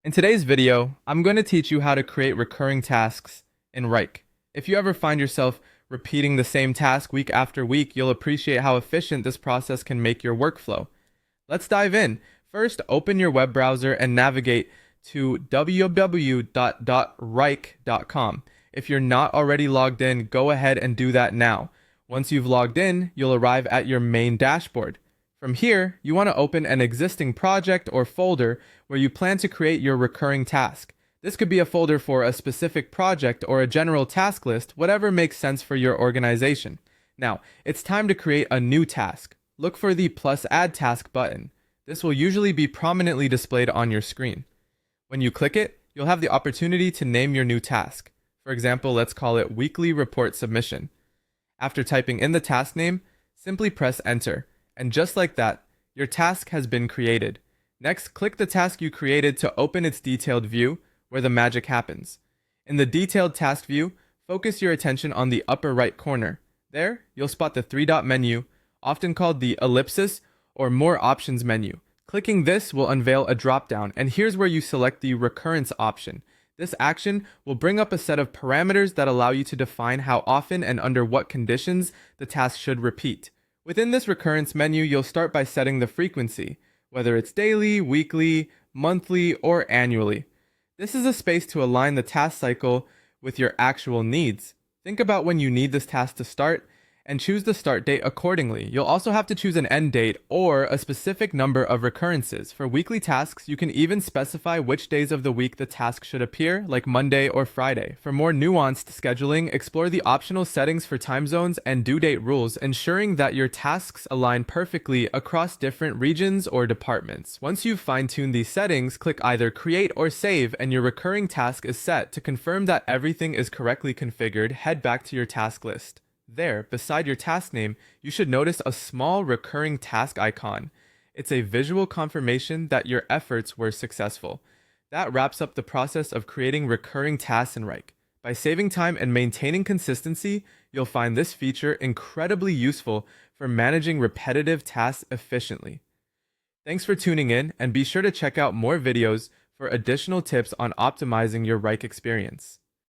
In today's video, I'm going to teach you how to create recurring tasks in Wrike. If you ever find yourself repeating the same task week after week, you'll appreciate how efficient this process can make your workflow. Let's dive in. First, open your web browser and navigate to www.wrike.com. If you're not already logged in, go ahead and do that now. Once you've logged in, you'll arrive at your main dashboard. From here, you want to open an existing project or folder where you plan to create your recurring task. This could be a folder for a specific project or a general task list, whatever makes sense for your organization. Now, it's time to create a new task. Look for the plus add task button. This will usually be prominently displayed on your screen. When you click it, you'll have the opportunity to name your new task. For example, let's call it Weekly Report Submission. After typing in the task name, simply press Enter. And just like that, your task has been created. Next, click the task you created to open its detailed view, where the magic happens. In the detailed task view, focus your attention on the upper right corner. There, you'll spot the three-dot menu, often called the ellipsis or More Options menu. Clicking this will unveil a drop-down, and here's where you select the Recurrence option. This action will bring up a set of parameters that allow you to define how often and under what conditions the task should repeat. Within this recurrence menu, you'll start by setting the frequency, whether it's daily, weekly, monthly, or annually. This is a space to align the task cycle with your actual needs. Think about when you need this task to start and choose the start date accordingly. You'll also have to choose an end date or a specific number of recurrences. For weekly tasks, you can even specify which days of the week the task should appear, like Monday or Friday. For more nuanced scheduling, explore the optional settings for time zones and due date rules, ensuring that your tasks align perfectly across different regions or departments. Once you've fine-tuned these settings, click either Create or Save, and your recurring task is set. To confirm that everything is correctly configured, head back to your task list. There, beside your task name, you should notice a small recurring task icon. It's a visual confirmation that your efforts were successful. That wraps up the process of creating recurring tasks in Wrike. By saving time and maintaining consistency, you'll find this feature incredibly useful for managing repetitive tasks efficiently. Thanks for tuning in, and be sure to check out more videos for additional tips on optimizing your Wrike experience.